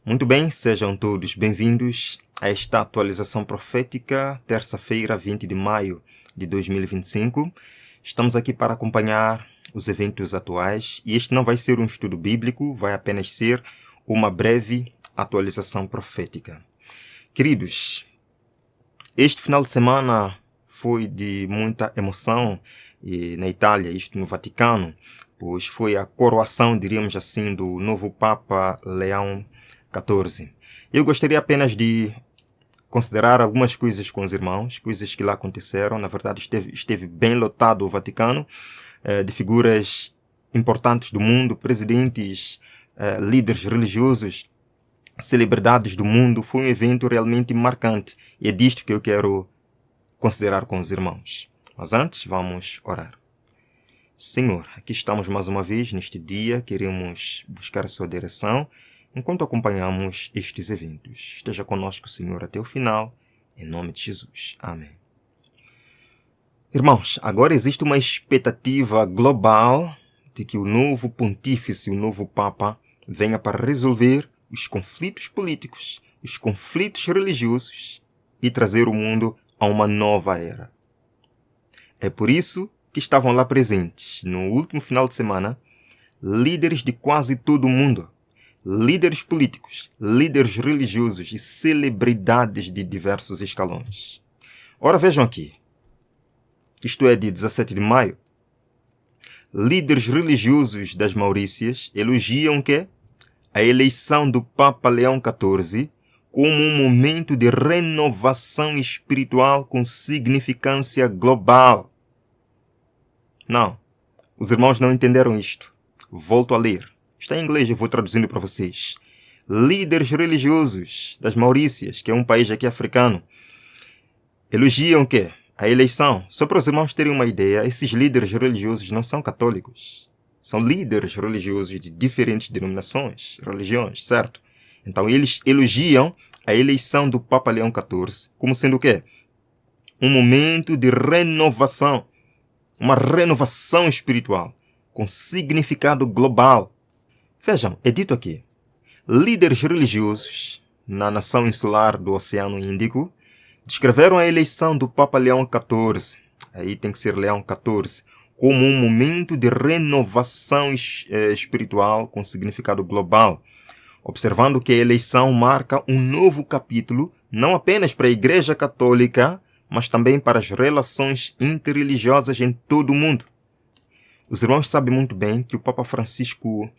Muito bem, sejam todos bem-vindos a esta atualização profética, terça-feira, 20 de maio de 2025. Estamos aqui para acompanhar os eventos atuais e este não vai ser um estudo bíblico, vai apenas ser uma breve atualização profética. Queridos, este final de semana foi de muita emoção na Itália, isto no Vaticano, pois foi a coroação, diríamos assim, do novo Papa Leão XIV. Eu gostaria apenas de considerar algumas coisas com os irmãos, coisas que lá aconteceram. Na verdade, esteve bem lotado o Vaticano, de figuras importantes do mundo, presidentes, líderes religiosos, celebridades do mundo. Foi um evento realmente marcante e é disto que eu quero considerar com os irmãos. Mas antes, vamos orar. Senhor, aqui estamos mais uma vez neste dia, queremos buscar a sua direção enquanto acompanhamos estes eventos. Esteja conosco, Senhor, até o final, em nome de Jesus. Amém. Irmãos, agora existe uma expectativa global de que o novo pontífice, o novo Papa, venha para resolver os conflitos políticos, os conflitos religiosos e trazer o mundo a uma nova era. É por isso que estavam lá presentes, no último final de semana, líderes de quase todo o mundo, líderes políticos, líderes religiosos e celebridades de diversos escalões. Ora, vejam aqui. Isto é de 17 de maio. Líderes religiosos das Maurícias elogiam que a eleição do Papa Leão XIV como um momento de renovação espiritual com significância global. Não, os irmãos não entenderam isto. Volto a ler. Está em inglês, eu vou traduzindo para vocês. Líderes religiosos das Maurícias, que é um país aqui africano, elogiam que a eleição, só para os irmãos terem uma ideia, esses líderes religiosos não são católicos. São líderes religiosos de diferentes denominações, religiões, certo? Então eles elogiam a eleição do Papa Leão XIV como sendo o quê? Um momento de renovação. Uma renovação espiritual com significado global. Vejam, é dito aqui, líderes religiosos na nação insular do Oceano Índico descreveram a eleição do Papa Leão XIV, aí tem que ser Leão XIV, como um momento de renovação espiritual com significado global, observando que a eleição marca um novo capítulo, não apenas para a Igreja Católica, mas também para as relações interreligiosas em todo o mundo. Os irmãos sabem muito bem que o Papa Francisco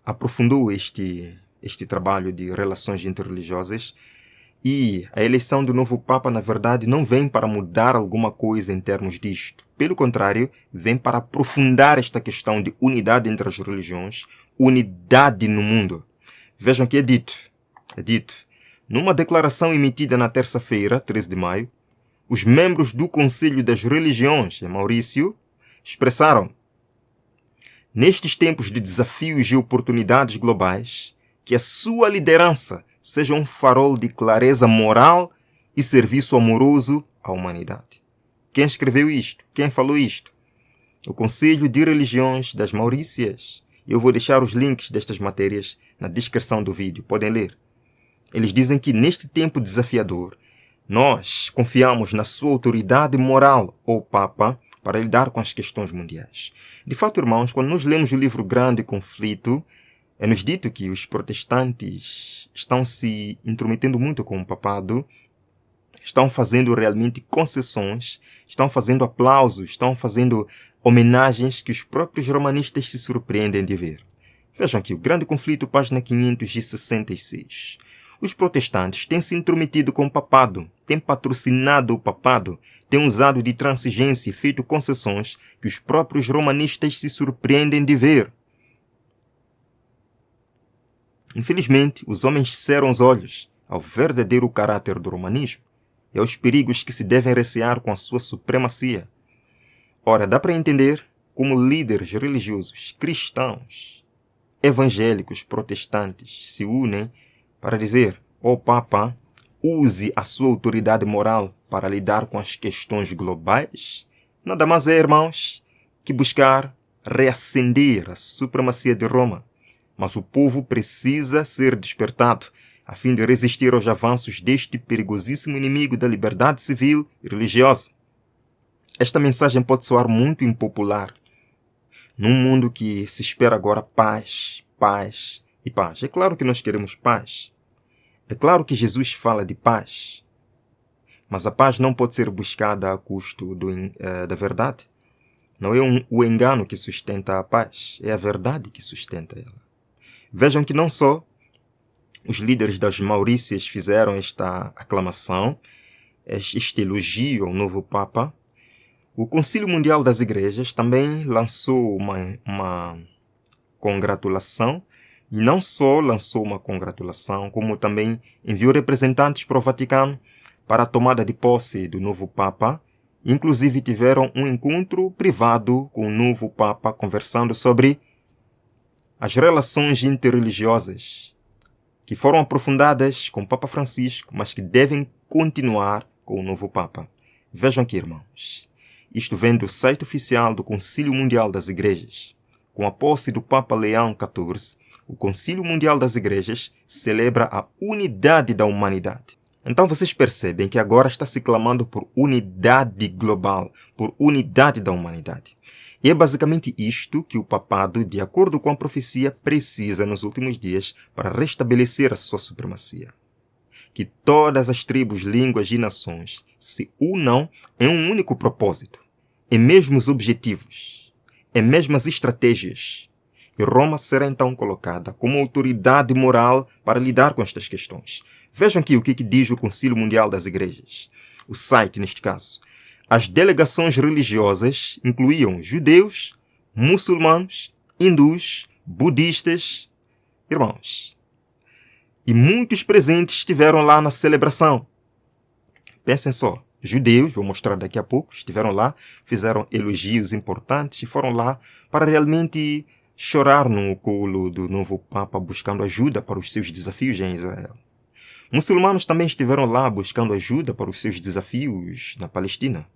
aprofundou este trabalho de relações interreligiosas e a eleição do novo Papa, na verdade, não vem para mudar alguma coisa em termos disto. Pelo contrário, vem para aprofundar esta questão de unidade entre as religiões, unidade no mundo. Vejam que é dito, numa declaração emitida na terça-feira, 13 de maio, os membros do Conselho das Religiões, em Maurício, expressaram: nestes tempos de desafios e oportunidades globais, que a sua liderança seja um farol de clareza moral e serviço amoroso à humanidade. Quem escreveu isto? Quem falou isto? O Conselho de Religiões das Maurícias. Eu vou deixar os links destas matérias na descrição do vídeo. Podem ler. Eles dizem que neste tempo desafiador, nós confiamos na sua autoridade moral, ou Papa, para lidar com as questões mundiais. De fato, irmãos, quando nós lemos o livro Grande Conflito, é-nos dito que os protestantes estão se intrometendo muito com o papado, estão fazendo realmente concessões, estão fazendo aplausos, estão fazendo homenagens que os próprios romanistas se surpreendem de ver. Vejam aqui, o Grande Conflito, página 566. Os protestantes têm se intrometido com o papado, têm patrocinado o papado, têm usado de transigência e feito concessões que os próprios romanistas se surpreendem de ver. Infelizmente, os homens cerram os olhos ao verdadeiro caráter do romanismo e aos perigos que se devem recear com a sua supremacia. Ora, dá para entender como líderes religiosos cristãos, evangélicos, protestantes se unem para dizer: ó Papa, use a sua autoridade moral para lidar com as questões globais. Nada mais é, irmãos, que buscar reacender a supremacia de Roma. Mas o povo precisa ser despertado, a fim de resistir aos avanços deste perigosíssimo inimigo da liberdade civil e religiosa. Esta mensagem pode soar muito impopular, num mundo que se espera agora paz, paz e paz. É claro que nós queremos paz. É claro que Jesus fala de paz. Mas a paz não pode ser buscada a custo da verdade. Não é o engano que sustenta a paz, é a verdade que sustenta ela. Vejam que não só os líderes das Maurícias fizeram esta aclamação, este elogio ao novo Papa. O Concílio Mundial das Igrejas também lançou uma congratulação, e não só lançou uma congratulação, como também enviou representantes para o Vaticano para a tomada de posse do novo Papa. Inclusive tiveram um encontro privado com o novo Papa, conversando sobre as relações interreligiosas que foram aprofundadas com o Papa Francisco, mas que devem continuar com o novo Papa. Vejam aqui, irmãos. Isto vem do site oficial do Concílio Mundial das Igrejas. Com a posse do Papa Leão XIV, o Concílio Mundial das Igrejas celebra a unidade da humanidade. Então vocês percebem que agora está se clamando por unidade global, por unidade da humanidade. E é basicamente isto que o papado, de acordo com a profecia, precisa nos últimos dias para restabelecer a sua supremacia. Que todas as tribos, línguas e nações se unam em um único propósito, em mesmos objetivos, em mesmas estratégias. E Roma será então colocada como autoridade moral para lidar com estas questões. Vejam aqui o que diz o Concílio Mundial das Igrejas. O site, neste caso. As delegações religiosas incluíam judeus, muçulmanos, hindus, budistas, irmãos. E muitos presentes estiveram lá na celebração. Pensem só, judeus, vou mostrar daqui a pouco, estiveram lá, fizeram elogios importantes e foram lá para realmente chorar no colo do novo Papa, buscando ajuda para os seus desafios em Israel. Muçulmanos também estiveram lá buscando ajuda para os seus desafios na Palestina.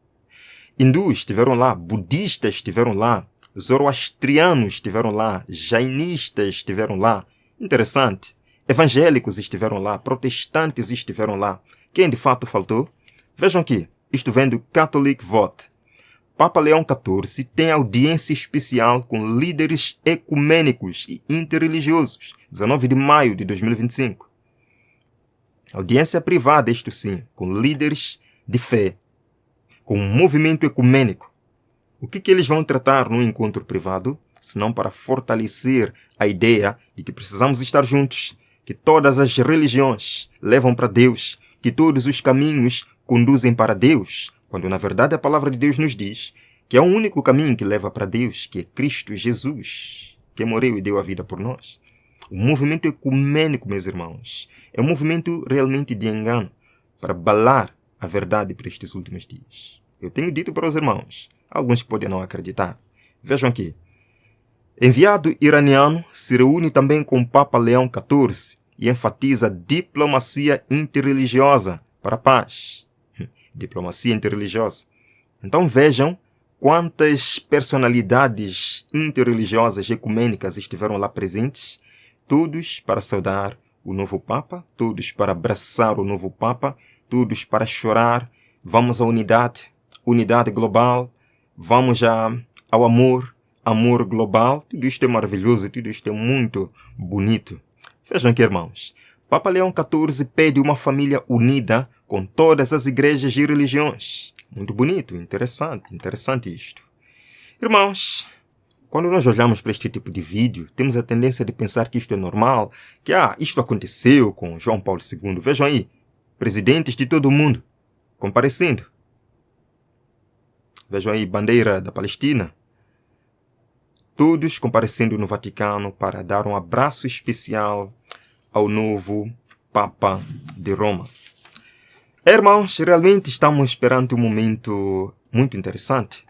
Hindus estiveram lá, budistas estiveram lá, zoroastrianos estiveram lá, jainistas estiveram lá. Interessante. Evangélicos estiveram lá, protestantes estiveram lá. Quem de fato faltou? Vejam aqui, isto vem do Catholic Vote. Papa Leão XIV tem audiência especial com líderes ecumênicos e interreligiosos, 19 de maio de 2025. Audiência privada, isto sim, com líderes de fé, com um movimento ecumênico. O que eles vão tratar num encontro privado, senão para fortalecer a ideia de que precisamos estar juntos, que todas as religiões levam para Deus, que todos os caminhos conduzem para Deus, quando na verdade a palavra de Deus nos diz que é o único caminho que leva para Deus, que é Cristo Jesus, que morreu e deu a vida por nós. O movimento ecumênico, meus irmãos, é um movimento realmente de engano para balar a verdade para estes últimos dias. Eu tenho dito para os irmãos, alguns podem não acreditar. Vejam aqui. Enviado iraniano se reúne também com o Papa Leão XIV e enfatiza diplomacia interreligiosa para a paz. Diplomacia interreligiosa. Então vejam quantas personalidades interreligiosas ecumênicas estiveram lá presentes, todos para saudar o novo Papa, todos para abraçar o novo Papa, todos para chorar. Vamos à unidade, unidade global, vamos ao amor, amor global. Tudo isto é maravilhoso, tudo isto é muito bonito. Vejam aqui, irmãos. Papa Leão XIV pede uma família unida com todas as igrejas e religiões. Muito bonito, interessante isto. Irmãos, quando nós olhamos para este tipo de vídeo, temos a tendência de pensar que isto é normal, que isto aconteceu com João Paulo II. Vejam aí, presidentes de todo o mundo comparecendo. Vejam aí, bandeira da Palestina. Todos comparecendo no Vaticano para dar um abraço especial ao novo Papa de Roma. Irmãos, realmente estamos perante um momento muito interessante.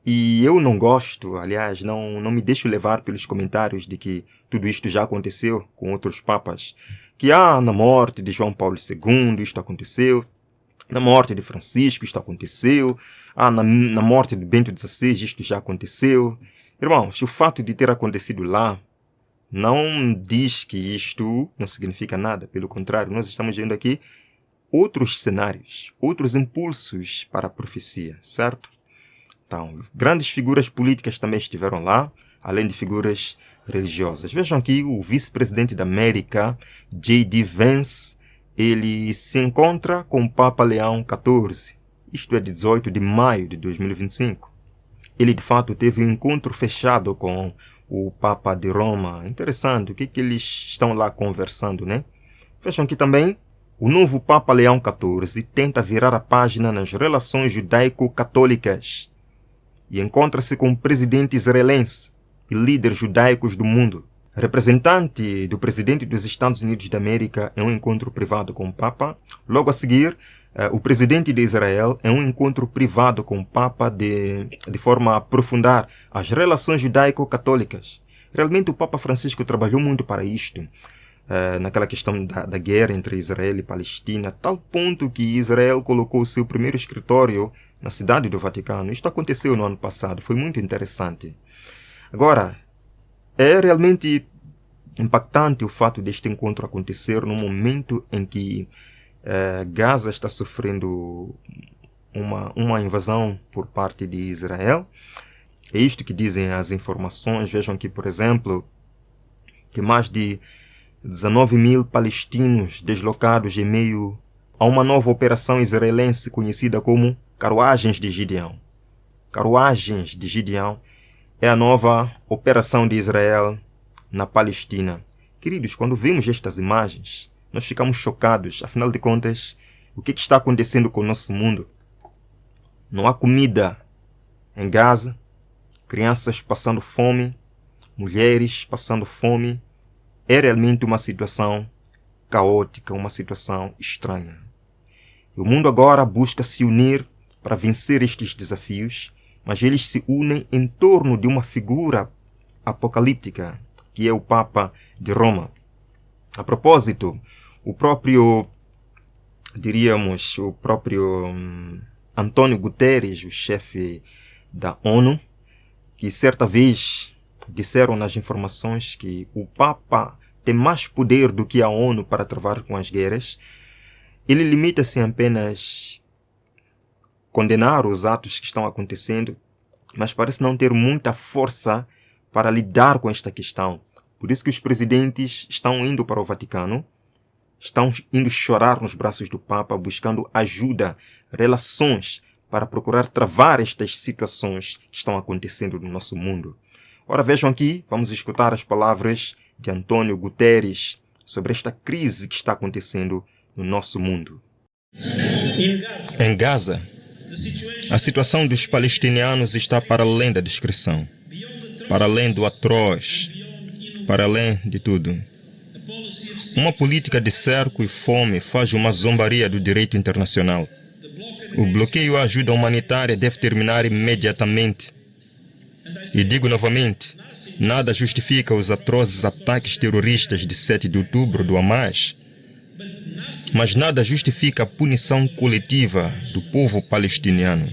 E eu não gosto, aliás, não me deixo levar pelos comentários de que tudo isto já aconteceu com outros papas. Que na morte de João Paulo II isto aconteceu, na morte de Francisco isto aconteceu, na morte de Bento XVI isto já aconteceu. Irmãos, o fato de ter acontecido lá não diz que isto não significa nada. Pelo contrário, nós estamos vendo aqui outros cenários, outros impulsos para a profecia, certo? Então, grandes figuras políticas também estiveram lá, além de figuras religiosas. Vejam aqui o vice-presidente da América, J.D. Vance, ele se encontra com o Papa Leão XIV, isto é 18 de maio de 2025. Ele, de fato, teve um encontro fechado com o Papa de Roma. Interessante, o que eles estão lá conversando, né? Vejam aqui também, o novo Papa Leão XIV tenta virar a página nas relações judaico-católicas e encontra-se com o presidente israelense e líderes judaicos do mundo. Representante do presidente dos Estados Unidos da América em um encontro privado com o Papa. Logo a seguir, o presidente de Israel em um encontro privado com o Papa de forma a aprofundar as relações judaico-católicas. Realmente o Papa Francisco trabalhou muito para isto, naquela questão da guerra entre Israel e Palestina, a tal ponto que Israel colocou o seu primeiro escritório na cidade do Vaticano. Isto aconteceu no ano passado, foi muito interessante. Agora, é realmente impactante o fato deste encontro acontecer no momento em que Gaza está sofrendo uma invasão por parte de Israel. É isto que dizem as informações. Vejam aqui, por exemplo, que mais de 19 mil palestinos deslocados em meio a uma nova operação israelense conhecida como Carruagens de Gideão. Carruagens de Gideão é a nova operação de Israel na Palestina. Queridos, quando vimos estas imagens, nós ficamos chocados. Afinal de contas, o que está acontecendo com o nosso mundo? Não há comida em Gaza, crianças passando fome, mulheres passando fome. É realmente uma situação caótica, uma situação estranha. E o mundo agora busca se unir para vencer estes desafios, mas eles se unem em torno de uma figura apocalíptica, que é o Papa de Roma. A propósito, o próprio António Guterres, o chefe da ONU, que certa vez disseram nas informações que o Papa tem mais poder do que a ONU para travar com as guerras. Ele limita-se a apenas condenar os atos que estão acontecendo, mas parece não ter muita força para lidar com esta questão. Por isso que os presidentes estão indo para o Vaticano, estão indo chorar nos braços do Papa, buscando ajuda, relações, para procurar travar estas situações que estão acontecendo no nosso mundo. Ora, vejam aqui, vamos escutar as palavras de António Guterres sobre esta crise que está acontecendo no nosso mundo. Em Gaza, a situação dos palestinianos está para além da descrição, para além do atroz, para além de tudo. Uma política de cerco e fome faz uma zombaria do direito internacional. O bloqueio à ajuda humanitária deve terminar imediatamente. E digo novamente, nada justifica os atrozes ataques terroristas de 7 de outubro do Hamas, mas nada justifica a punição coletiva do povo palestiniano.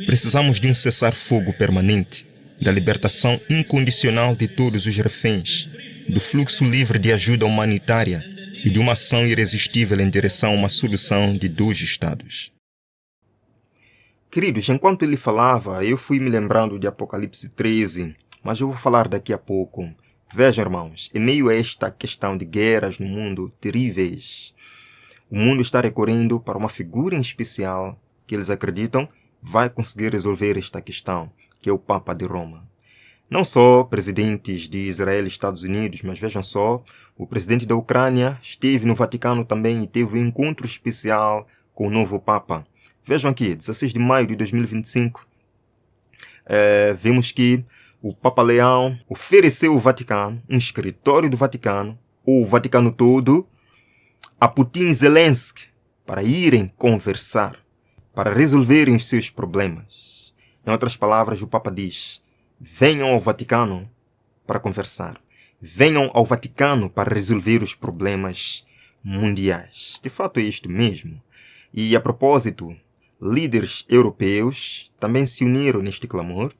Precisamos de um cessar-fogo permanente, da libertação incondicional de todos os reféns, do fluxo livre de ajuda humanitária e de uma ação irresistível em direção a uma solução de 2 estados. Queridos, enquanto ele falava, eu fui me lembrando de Apocalipse 13, mas eu vou falar daqui a pouco. Vejam, irmãos, em meio a esta questão de guerras no mundo terríveis, o mundo está recorrendo para uma figura em especial que eles acreditam vai conseguir resolver esta questão, que é o Papa de Roma. Não só presidentes de Israel e Estados Unidos, mas vejam só, o presidente da Ucrânia esteve no Vaticano também e teve um encontro especial com o novo Papa. Vejam aqui, 16 de maio de 2025, vemos que o Papa Leão ofereceu ao Vaticano, um escritório do Vaticano, ou o Vaticano todo, a Putin e Zelensky, para irem conversar, para resolverem os seus problemas. Em outras palavras, o Papa diz: venham ao Vaticano para conversar. Venham ao Vaticano para resolver os problemas mundiais. De fato é isto mesmo. E a propósito, líderes europeus também se uniram neste clamor.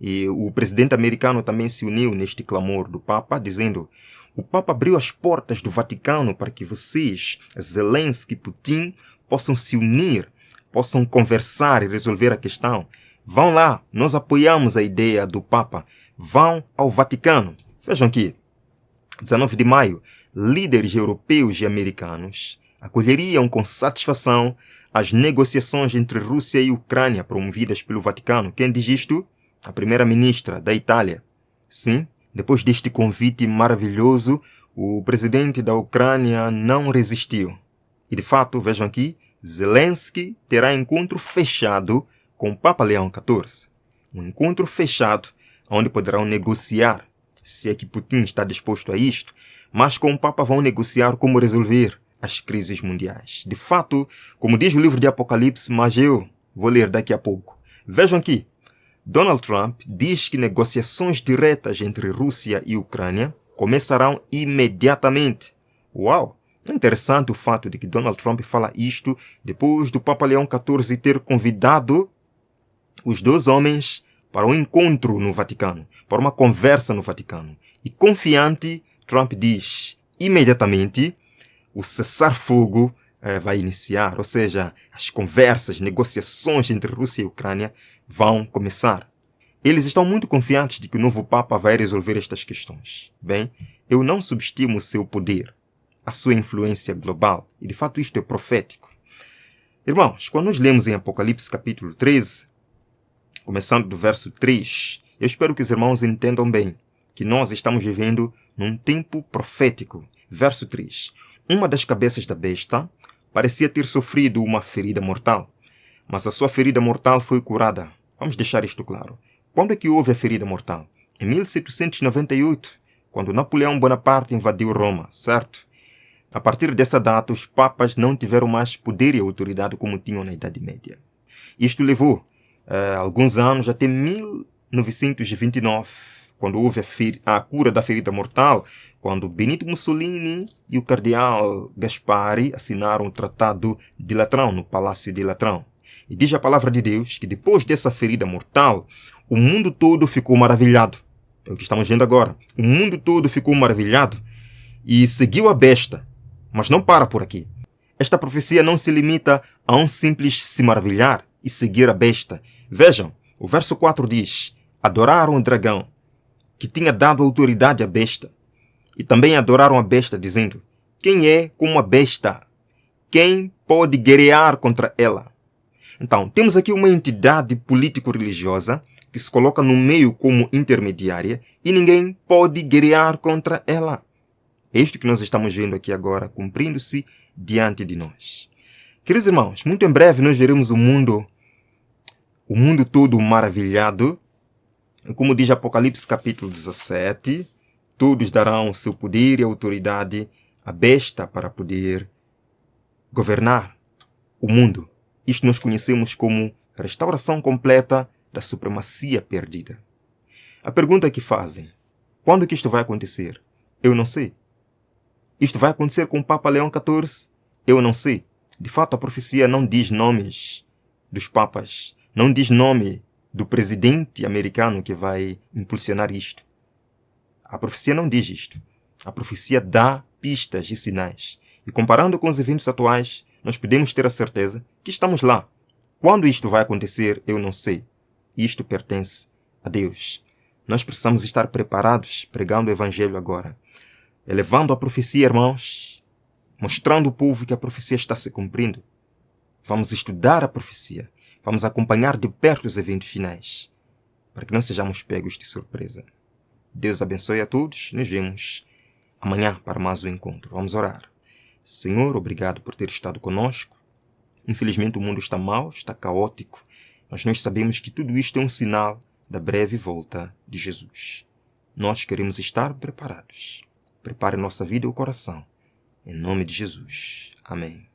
E o presidente americano também se uniu neste clamor do Papa, dizendo: o Papa abriu as portas do Vaticano para que vocês, Zelensky e Putin, possam se unir, possam conversar e resolver a questão. Vão lá, nós apoiamos a ideia do Papa. Vão ao Vaticano. Vejam aqui, 19 de maio, líderes europeus e americanos acolheriam com satisfação as negociações entre Rússia e Ucrânia promovidas pelo Vaticano. Quem diz isto? A primeira-ministra da Itália. Sim, depois deste convite maravilhoso, o presidente da Ucrânia não resistiu. E de fato, vejam aqui, Zelensky terá encontro fechado com o Papa Leão XIV. Um encontro fechado, onde poderão negociar, se é que Putin está disposto a isto, mas com o Papa vão negociar como resolver as crises mundiais. De fato, como diz o livro de Apocalipse, mas eu vou ler daqui a pouco. Vejam aqui, Donald Trump diz que negociações diretas entre Rússia e Ucrânia começarão imediatamente. Uau! É interessante o fato de que Donald Trump fala isto depois do Papa Leão XIV ter convidado os dois homens para um encontro no Vaticano, para uma conversa no Vaticano. E confiante, Trump diz, imediatamente, o cessar-fogo vai iniciar, ou seja, as conversas, negociações entre Rússia e Ucrânia vão começar. Eles estão muito confiantes de que o novo Papa vai resolver estas questões. Bem, eu não subestimo o seu poder, a sua influência global, e de fato isto é profético. Irmãos, quando nós lemos em Apocalipse capítulo 13, começando do verso 3, eu espero que os irmãos entendam bem que nós estamos vivendo num tempo profético. Verso 3. Uma das cabeças da besta parecia ter sofrido uma ferida mortal, mas a sua ferida mortal foi curada. Vamos deixar isto claro. Quando é que houve a ferida mortal? Em 1798, quando Napoleão Bonaparte invadiu Roma, certo? A partir dessa data, os papas não tiveram mais poder e autoridade como tinham na Idade Média. Isto levou alguns anos, até 1929, quando houve a cura da ferida mortal, quando Benito Mussolini e o cardeal Gaspari assinaram o Tratado de Latrão, no Palácio de Latrão. E diz a palavra de Deus que depois dessa ferida mortal, o mundo todo ficou maravilhado. É o que estamos vendo agora. O mundo todo ficou maravilhado e seguiu a besta. Mas não para por aqui. Esta profecia não se limita a um simples se maravilhar e seguir a besta. Vejam, o verso 4 diz: adoraram o dragão, que tinha dado autoridade à besta. E também adoraram a besta, dizendo: quem é como a besta? Quem pode guerrear contra ela? Então, temos aqui uma entidade político-religiosa que se coloca no meio como intermediária e ninguém pode guerrear contra ela. É isto que nós estamos vendo aqui agora, cumprindo-se diante de nós. Queridos irmãos, muito em breve nós veremos o mundo todo maravilhado. Como diz Apocalipse capítulo 17, todos darão o seu poder e autoridade à besta para poder governar o mundo. Isto nós conhecemos como restauração completa da supremacia perdida. A pergunta que fazem: quando que isto vai acontecer? Eu não sei. Isto vai acontecer com o Papa Leão XIV? Eu não sei. De fato, a profecia não diz nomes dos papas, não diz nome do presidente americano que vai impulsionar isto. A profecia não diz isto. A profecia dá pistas e sinais. E comparando com os eventos atuais, nós podemos ter a certeza que estamos lá. Quando isto vai acontecer, eu não sei. Isto pertence a Deus. Nós precisamos estar preparados pregando o Evangelho agora. Elevando a profecia, irmãos, mostrando ao povo que a profecia está se cumprindo. Vamos estudar a profecia. Vamos acompanhar de perto os eventos finais, para que não sejamos pegos de surpresa. Deus abençoe a todos. Nos vemos amanhã para mais um encontro. Vamos orar. Senhor, obrigado por ter estado conosco. Infelizmente o mundo está mau, está caótico, mas nós sabemos que tudo isto é um sinal da breve volta de Jesus. Nós queremos estar preparados. Prepare nossa vida e o coração. Em nome de Jesus. Amém.